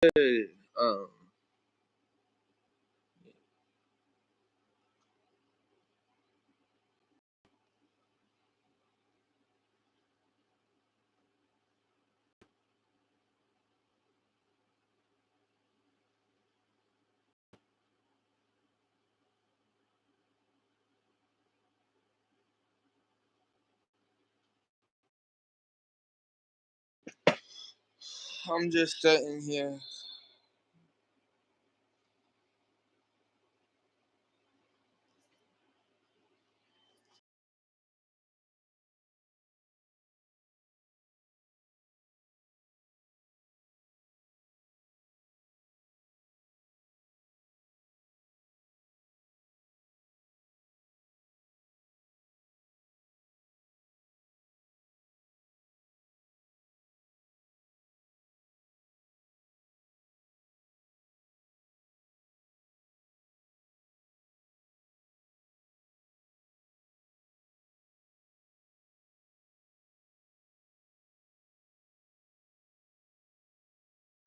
Um, I'm just sitting here.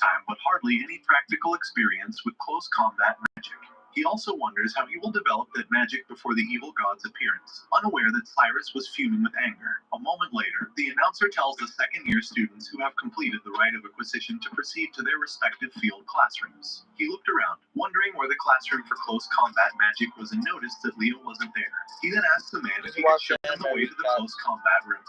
Time, but hardly any practical experience with close combat magic. He also wonders how he will develop that magic before the evil god's appearance, unaware that Cyrus was fuming with anger. A moment later, the announcer tells the second-year students who have completed the rite of acquisition to proceed to their respective field classrooms. He looked around, wondering where the classroom for close combat magic was, and noticed that Leo wasn't there. He then asks the man if he could show him the way to the close combat room.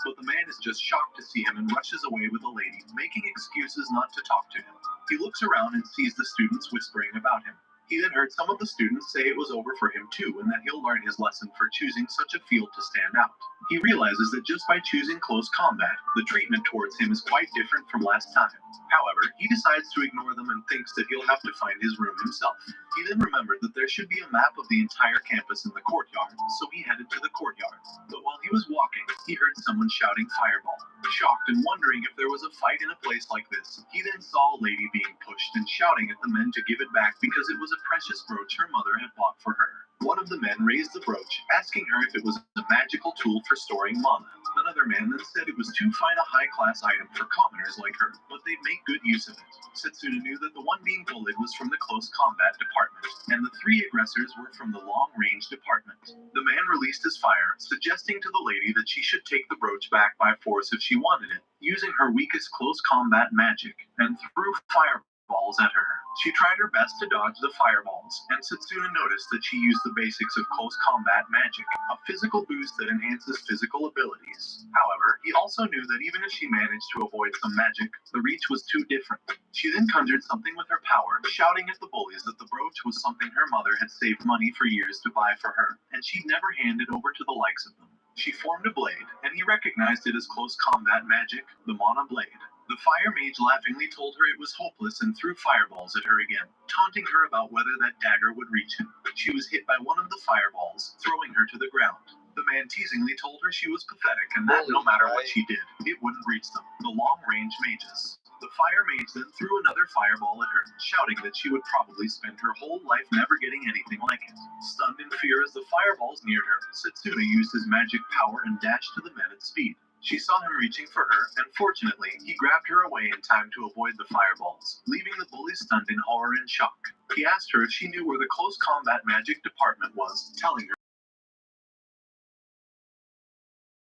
But the man is just shocked to see him and rushes away with the lady, making excuses not to talk to him. He looks around and sees the students whispering about him. He then heard some of the students say it was over for him too, and that he'll learn his lesson for choosing such a field to stand out. He realizes that just by choosing close combat, the treatment towards him is quite different from last time. However, he decides to ignore them and thinks that he'll have to find his room himself. He then remembered that there should be a map of the entire campus in the courtyard, so he headed to the courtyard. But while he was walking, he heard someone shouting fireball. Shocked and wondering if there was a fight in a place like this, he then saw a lady being pushed and shouting at the men to give it back because it was a precious brooch her mother had bought for her. One of the men raised the brooch, asking her if it was a magical tool for storing mana. Another man then said it was too fine a high-class item for commoners like her, but they'd make good use of it. Setsuna knew that the one being bullied was from the close combat department, and the three aggressors were from the long-range department. The man released his fire, suggesting to the lady that she should take the brooch back by force if she wanted it, using her weakest close combat magic, and threw fireballs at her. She tried her best to dodge the fireballs, and Setsuna noticed that she used the basics of close combat magic, a physical boost that enhances physical abilities. However, he also knew that even if she managed to avoid some magic, the reach was too different. She then conjured something with her power, shouting at the bullies that the brooch was something her mother had saved money for years to buy for her, and she'd never hand it over to the likes of them. She formed a blade, and he recognized it as close combat magic, the Mana Blade. The fire mage laughingly told her it was hopeless and threw fireballs at her again, taunting her about whether that dagger would reach him. She was hit by one of the fireballs, throwing her to the ground. The man teasingly told her she was pathetic and that no matter what she did, it wouldn't reach them, the long-range mages. The fire mage then threw another fireball at her, shouting that she would probably spend her whole life never getting anything like it. Stunned in fear as the fireballs neared her, Setsuna used his magic power and dashed to the men at speed. She saw him reaching for her, and fortunately, he grabbed her away in time to avoid the fireballs, leaving the bully stunned in horror and shock. He asked her if she knew where the close combat magic department was, telling her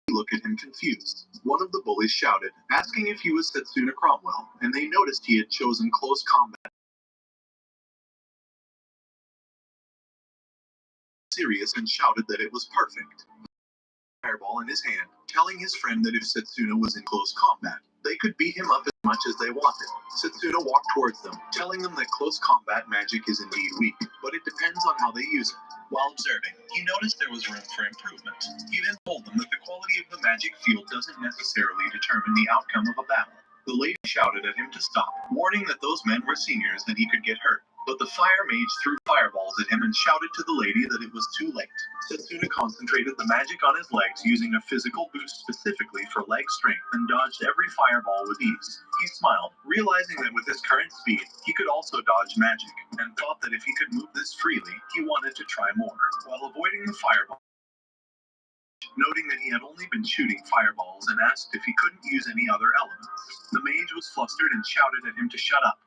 to look at him confused. One of the bullies shouted, asking if he was Setsuna Cromwell, and they noticed he had chosen close combat serious and shouted that it was perfect. Fireball in his hand, telling his friend that if Setsuna was in close combat, they could beat him up as much as they wanted. Setsuna walked towards them, telling them that close combat magic is indeed weak, but it depends on how they use it. While observing, he noticed there was room for improvement. He then told them that the quality of the magic field doesn't necessarily determine the outcome of a battle. The lady shouted at him to stop, warning that those men were seniors and he could get hurt. But the fire mage threw fireballs at him and shouted to the lady that it was too late. Setsuna concentrated the magic on his legs using a physical boost specifically for leg strength and dodged every fireball with ease. He smiled, realizing that with his current speed, he could also dodge magic, and thought that if he could move this freely, he wanted to try more. While avoiding the fireball, noting that he had only been shooting fireballs and asked if he couldn't use any other elements. The mage was flustered and shouted at him to shut up.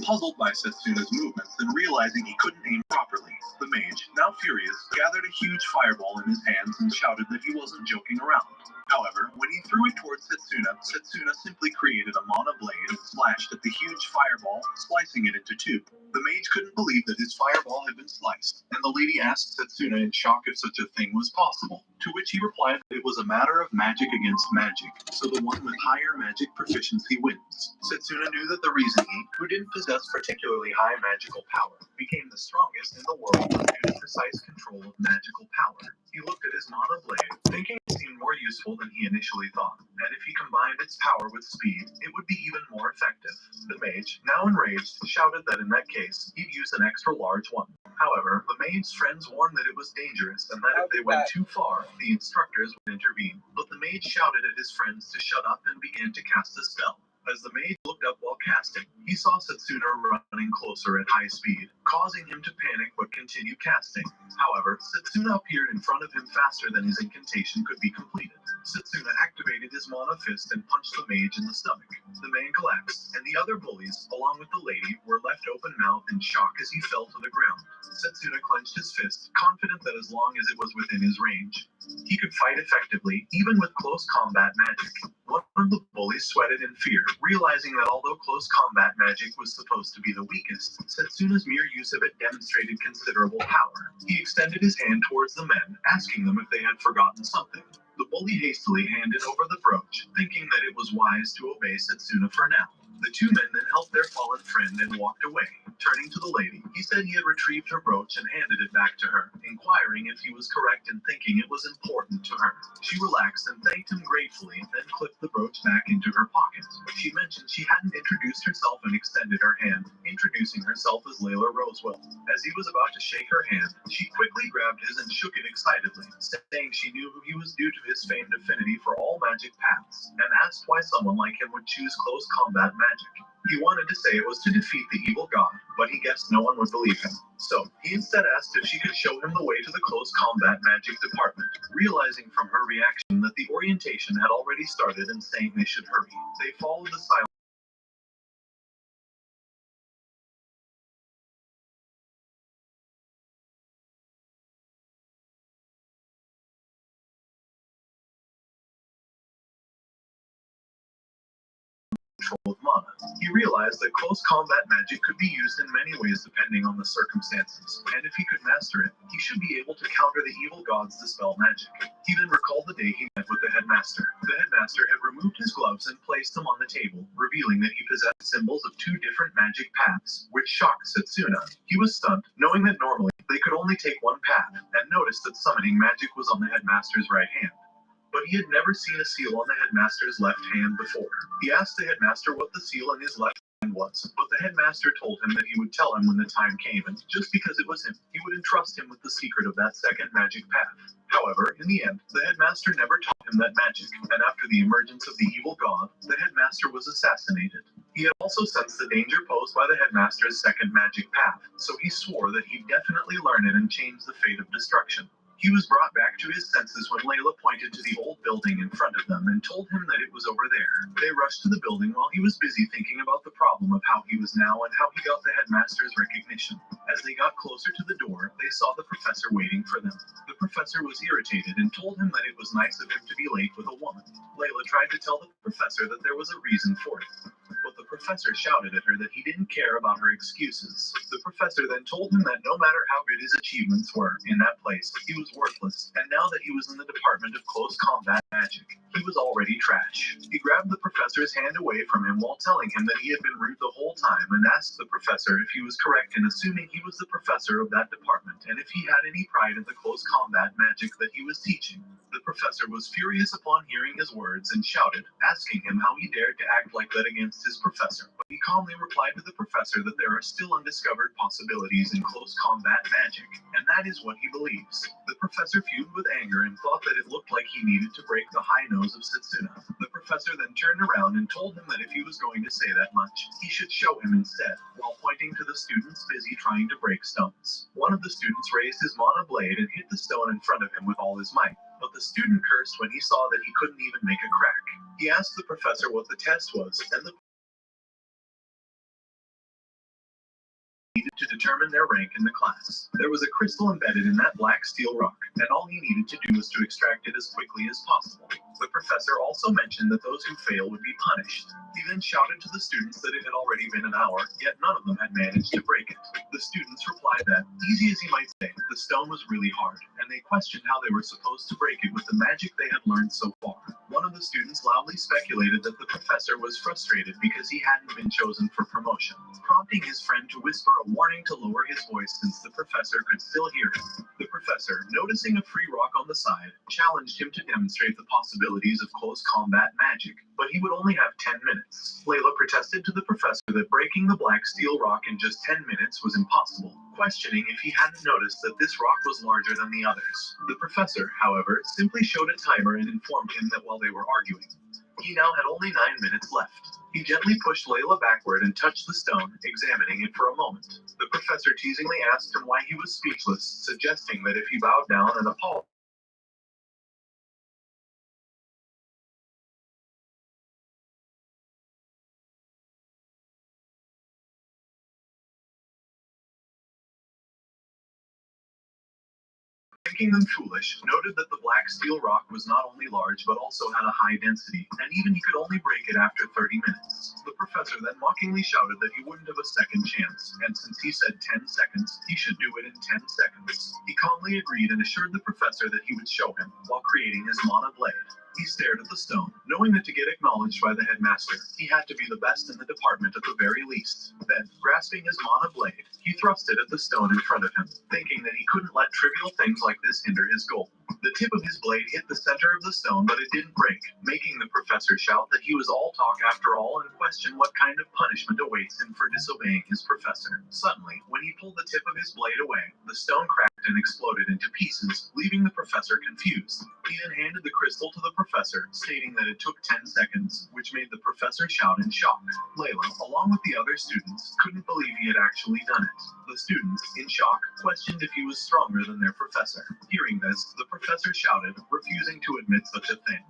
Puzzled by Setsuna's movements and realizing he couldn't aim properly, the mage, now furious, gathered a huge fireball in his hands and shouted that he wasn't joking around. However, when he threw it towards Setsuna, Setsuna simply created a mana blade and slashed at the huge fireball, slicing it into two. The mage couldn't believe that his fireball had been sliced, and the lady asked Setsuna in shock if such a thing was possible, to which he replied that it was a matter of magic against magic, so the one with higher magic proficiency wins. Setsuna knew that the reason he, who didn't possess particularly high magical power, became the strongest in the world was due to precise control of magical power. He looked at his mana blade, thinking it seemed more useful than he initially thought, and if he combined its power with speed, it would be even more effective. The mage, now enraged, shouted that in that case, he'd use an extra large one. However, the mage's friends warned that it was dangerous and that if they went too far, the instructors would intervene. But the mage shouted at his friends to shut up and began to cast a spell. As the mage looked up while casting, he saw Setsuna running closer at high speed, causing him to panic but continue casting. However, Setsuna appeared in front of him faster than his incantation could be completed. Setsuna activated his mana fist and punched the mage in the stomach. The man collapsed, and the other bullies, along with the lady, were left open-mouthed in shock as he fell to the ground. Setsuna clenched his fist, confident that as long as it was within his range, he could fight effectively, even with close combat magic. One of the bullies sweated in fear, realizing that although close combat magic was supposed to be the weakest, Setsuna's mere use of it demonstrated considerable power. He extended his hand towards the men, asking them if they had forgotten something. The bully hastily handed over the brooch, thinking that it was wise to obey Setsuna for now. The two men then helped their fallen friend and walked away. Turning to the lady, he said he had retrieved her brooch and handed it back to her, inquiring if he was correct in thinking it was important to her. She relaxed and thanked him gratefully, then clipped the brooch back into her pocket. She mentioned she hadn't introduced herself and extended her hand, introducing herself as Layla Rosewell. As he was about to shake her hand, she quickly grabbed his and shook it excitedly, saying she knew who he was due to his famed affinity for all magic paths, and asked why someone like him would choose close combat magic. He wanted to say it was to defeat the evil god, but he guessed no one would believe him. So, he instead asked if she could show him the way to the close combat magic department, realizing from her reaction that the orientation had already started and saying they should hurry. They followed the silent control of mana. He realized that close combat magic could be used in many ways depending on the circumstances, and if he could master it, he should be able to counter the evil god's dispel magic. He then recalled the day he met with the headmaster. The headmaster had removed his gloves and placed them on the table, revealing that he possessed symbols of two different magic paths, which shocked Setsuna. He was stunned, knowing that normally they could only take one path, and noticed that summoning magic was on the headmaster's right hand. But he had never seen a seal on the headmaster's left hand before. He asked the headmaster what the seal on his left hand was, but the headmaster told him that he would tell him when the time came, and just because it was him, he would entrust him with the secret of that second magic path. However, in the end, the headmaster never taught him that magic, and after the emergence of the evil god, the headmaster was assassinated. He had also sensed the danger posed by the headmaster's second magic path, so he swore that he'd definitely learn it and change the fate of destruction. He was brought back to his senses when Layla pointed to the old building in front of them and told him that it was over there. They rushed to the building while he was busy thinking about the problem of how he was now and how he got the headmaster's recognition. As they got closer to the door, they saw the professor waiting for them. The professor was irritated and told him that it was nice of him to be late with a woman. Layla tried to tell the professor that there was a reason for it, but the professor shouted at her that he didn't care about her excuses. The professor then told him that no matter how good his achievements were in that place, he was worthless, and now that he was in the department of close combat magic, he was already trash. He grabbed the professor's hand away from him while telling him that he had been rude the whole time and asked the professor if he was correct in assuming he was the professor of that department and if he had any pride in the close combat magic that he was teaching. The professor was furious upon hearing his words and shouted, asking him how he dared to act like that against his professor, but he calmly replied to the professor that there are still undiscovered possibilities in close combat magic, and that is what he believes. The professor fumed with anger and thought that it looked like he needed to break the high nose of Setsuna. The professor then turned around and told him that if he was going to say that much, he should show him instead, while pointing to the students busy trying to break stones. One of the students raised his mana blade and hit the stone in front of him with all his might, but the student cursed when he saw that he couldn't even make a crack. He asked the professor what the test was, and the needed to determine their rank in the class. There was a crystal embedded in that black steel rock, and all he needed to do was to extract it as quickly as possible. The professor also mentioned that those who fail would be punished. He then shouted to the students that it had already been an hour, yet none of them had managed to break it. The students replied that, easy as he might say, the stone was really hard, and they questioned how they were supposed to break it with the magic they had learned so far. One of the students loudly speculated that the professor was frustrated because he hadn't been chosen for promotion, prompting his friend to whisper a warning to lower his voice since the professor could still hear him. The professor, noticing a free rock on the side, challenged him to demonstrate the possibilities of close combat magic, but he would only have 10 minutes. Layla protested to the professor that breaking the black steel rock in just 10 minutes was impossible, questioning if he hadn't noticed that this rock was larger than the others. The professor, however, simply showed a timer and informed him that while they were arguing, he now had only 9 minutes left. He gently pushed Layla backward and touched the stone, examining it for a moment. The professor teasingly asked him why he was speechless, suggesting that if he bowed down and apologized, thinking them foolish, noted that the black steel rock was not only large but also had a high density, and even he could only break it after 30 minutes. The professor then mockingly shouted that he wouldn't have a second chance, and since he said 10 seconds, he should do it in 10 seconds. He calmly agreed and assured the professor that he would show him, while creating his mana blade. He stared at the stone, knowing that to get acknowledged by the headmaster, he had to be the best in the department at the very least. Then, grasping his mana blade, he thrust it at the stone in front of him, thinking that he couldn't let trivial things like this hinder his goal. The tip of his blade hit the center of the stone, but it didn't break, making the professor shout that he was all talk after all and question what kind of punishment awaits him for disobeying his professor. Suddenly, when he pulled the tip of his blade away, the stone cracked and exploded into pieces, leaving the professor confused. He then handed the crystal to the professor, stating that it took 10 seconds, which made the professor shout in shock. Layla, along with the other students, couldn't believe he had actually done it. The students, in shock, questioned if he was stronger than their professor. Hearing this, the professor shouted, refusing to admit such a thing,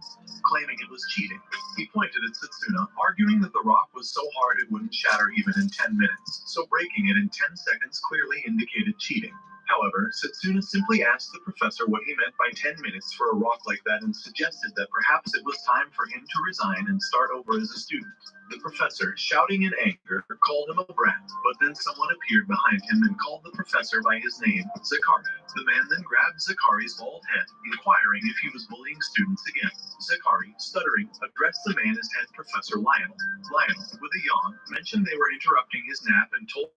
claiming it was cheating. He pointed at Satsuna, arguing that the rock was so hard it wouldn't shatter even in 10 minutes, so breaking it in 10 seconds clearly indicated cheating. However, Satsuna simply asked the professor what he meant by 10 minutes for a rock like that and suggested that perhaps it was time for him to resign and start over as a student. The professor, shouting in anger, called him a brat, but then someone appeared behind him and called the professor by his name, Zakari. The man then grabbed Zakari's bald head, inquiring if he was bullying students again. Zakari, stuttering, addressed the man as head professor Lionel. Lionel, with a yawn, mentioned they were interrupting his nap and told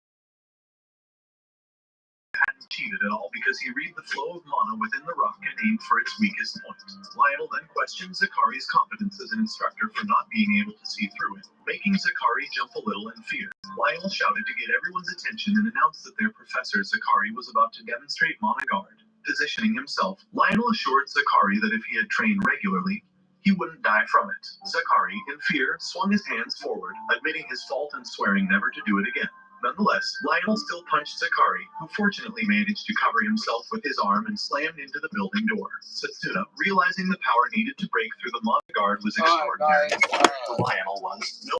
hadn't cheated at all because he read the flow of mana within the rock and aimed for its weakest point. Lionel then questioned Zakari's competence as an instructor for not being able to see through it, making Zakari jump a little in fear. Lionel shouted to get everyone's attention and announced that their professor Zakari was about to demonstrate mana guard. Positioning himself, Lionel assured Zakari that if he had trained regularly, he wouldn't die from it. Zakari, in fear, swung his hands forward, admitting his fault and swearing never to do it again. Nonetheless, Lionel still punched Zakari, who fortunately managed to cover himself with his arm and slammed into the building door. Satsuna, realizing the power needed to break through the mana guard was extraordinary. Lionel was no